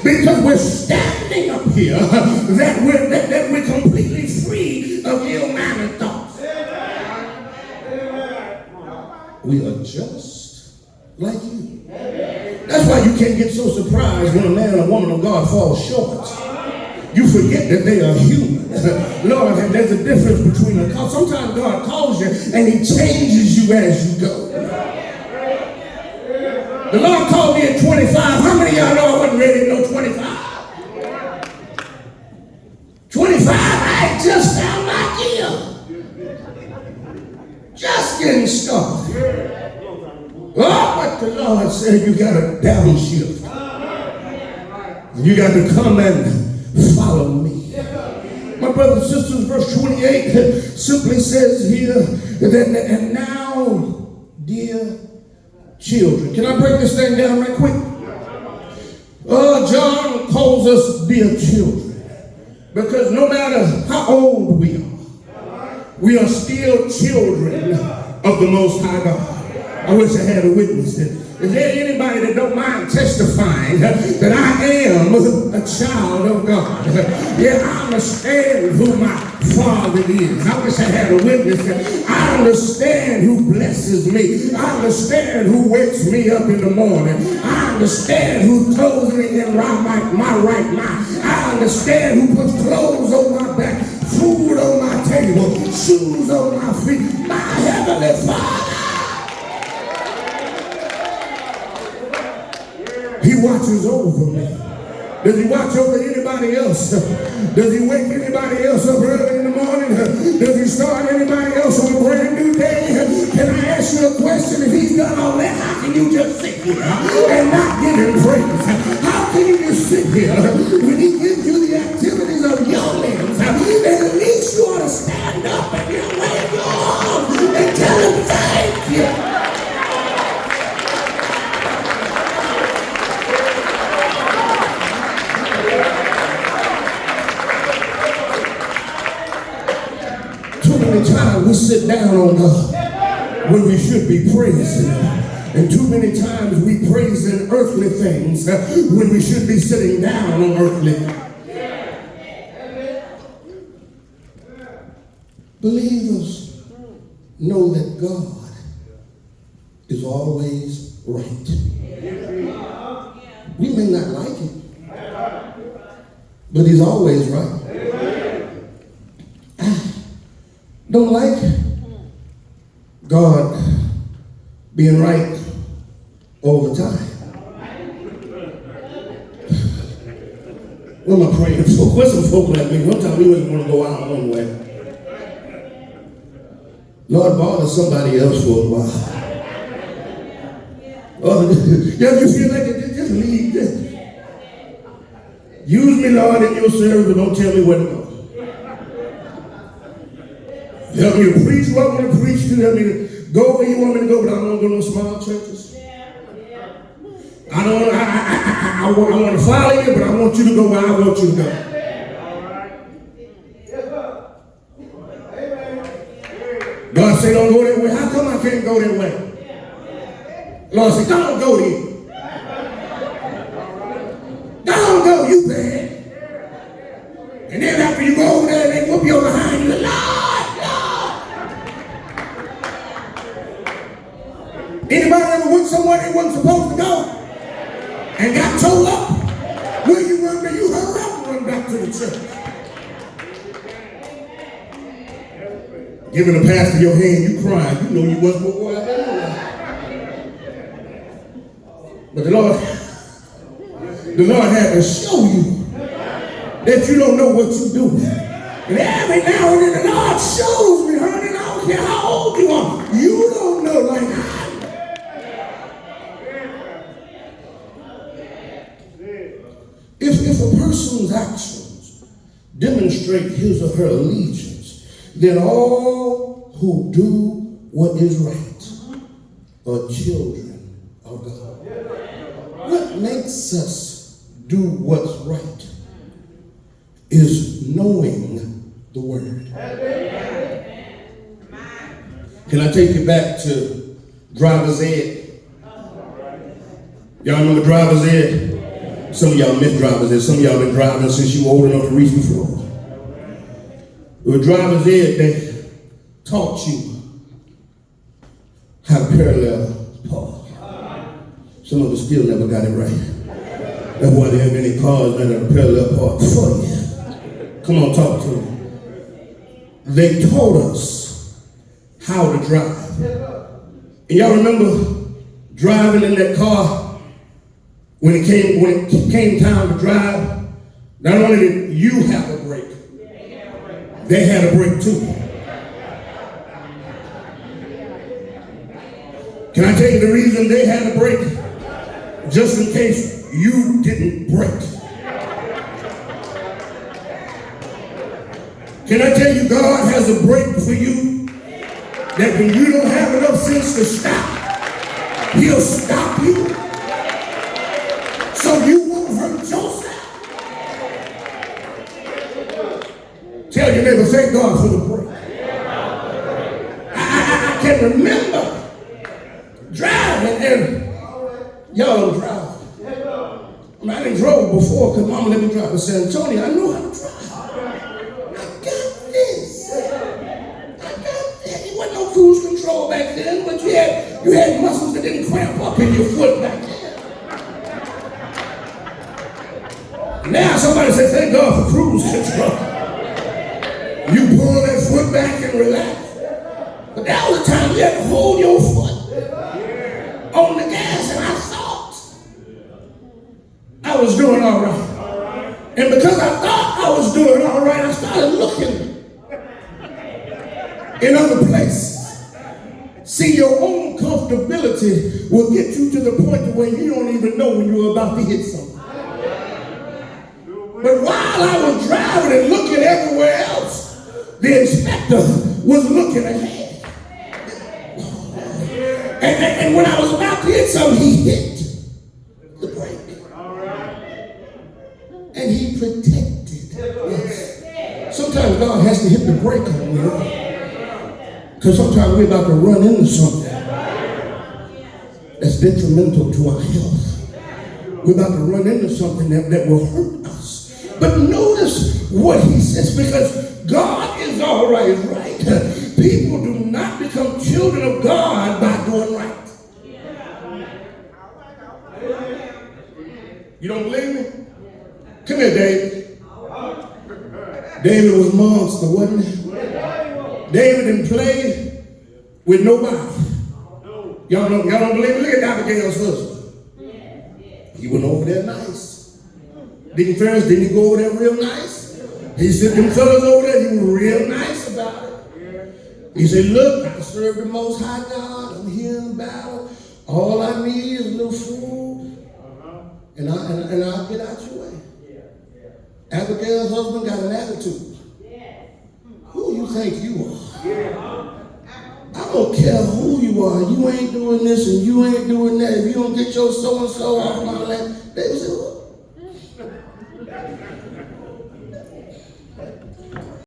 Because we're standing up here that we're completely free of ill-mannered thoughts. We are just like you. That's why you can't get so surprised when a man or woman of God falls short. You forget that they are human. Lord, and there's a difference between a call. Sometimes God calls you and he changes you as you go. The Lord called me at 25. How many of y'all know I wasn't ready to know 25? 25, I just found my gear. Just getting started. Oh, but the Lord said you got to downshift. You got to come and follow me. My brothers and sisters, verse 28 simply says here that, and now, dear children. Can I break this thing down right quick? John calls us dear children because no matter how old we are still children of the Most High God. I wish I had a witness. Is there anybody that don't mind testifying that I am a child of God? Yeah, I understand who my Father is. I wish I had a witness. I understand who blesses me. I understand who wakes me up in the morning. I understand who clothes me in my right mind. I understand who puts clothes on my back, food on my table, shoes on my feet. My Heavenly Father. He watches over me. Does he watch over anybody else? Does he wake anybody else up early in the morning? Does he start anybody else on a brand new day? Can I ask you a question? If he's done all that, how can you just sit here and not give him praise? How can you just sit here when he gives you the activities of your limbs? And at least you ought to stand up and you wave your arms and tell him thank you. Many times we sit down on God when we should be praising Him. And too many times we praise in earthly things when we should be sitting down on earthly things. Believers know that God is always right. We may not like it, but He's always right. Don't like God being right all the time. What am I praying for? What's some folk like me? One time we wouldn't want to go out one way. Lord, bother somebody else for a while. Oh, yeah, you feel like it? Just leave this. Use me, Lord, in your service, but don't tell me where to go. Help me to preach what I want to preach to. Help me to go where you want me to go, but I don't want to go to no small churches. I want to follow you, but I want you to go where I want you to go. God said, don't go that way. How come I can't go that way? Lord said, don't go there. Don't go, you bad. And then after you go over there, they whoop you behind you. Anybody ever went somewhere they wasn't supposed to go and got told up? Where you run there, you hurry up and run back to the church. Giving the pastor your hand, you crying. You know you wasn't before I But the Lord had to show you that you don't know what you're doing. And every now and then the Lord shows me, Herndon, I don't care how old you are, you don't know like I. If a person's actions demonstrate his or her allegiance, then all who do what is right are children of God. What makes us do what's right is knowing the Word. Can I take you back to driver's ed? Y'all remember driver's ed? Some of y'all miss drivers ed. Some of y'all been driving since you were old enough to reach the floor. With driver's ed, they taught you how to parallel park. Some of us still never got it right. That's why there ain't many cars that are parallel park for you. Come on, talk to me. They taught us how to drive. And y'all remember driving in that car when it came time to drive? Not only did you have a brake, they had a brake too. Can I tell you the reason they had a brake? Just in case you didn't brake. Can I tell you God has a brake for you? That when you don't have enough sense to stop, he'll stop you so you won't hurt yourself. Tell your neighbor, thank God for the brake. I can remember driving, and y'all don't drive. I didn't drove before because Mama let me drive to San Antonio. I know how to drive. It wasn't no cruise control back then, but you had muscles that didn't cramp up in your foot back then. Now somebody say, thank God for cruise control. You pull that foot back and relax. But that was the time you had to hold your foot on the gas, and I thought I was doing all right. And because I thought I was doing all right, I started looking in other places. See, your own comfortability will get you to the point to where you don't even know when you're about to hit something. But while I was driving and looking everywhere else, the inspector was looking ahead. And when I was about to hit something, he hit the brake. And he protected us. Sometimes God has to hit the brake on you. Because sometimes we're about to run into something that's detrimental to our health. We're about to run into something that will hurt us. But notice what he says, because God is always right. People do not become children of God by doing right. You don't believe me? Come here, David. David was a monster, wasn't he? David didn't play with nobody. Y'all don't believe me? Look at Abigail's husband. He went over there nice. Didn't he go over there real nice? He said, them fellas over there, he was real nice about it. He said, look, I serve the Most High God. I'm here in battle. All I need is a little food. And I'll get out your way. Abigail's husband got an attitude. Who you think you are? I don't care who you are. You ain't doing this and you ain't doing that. If you don't get your so-and-so off my land, they say,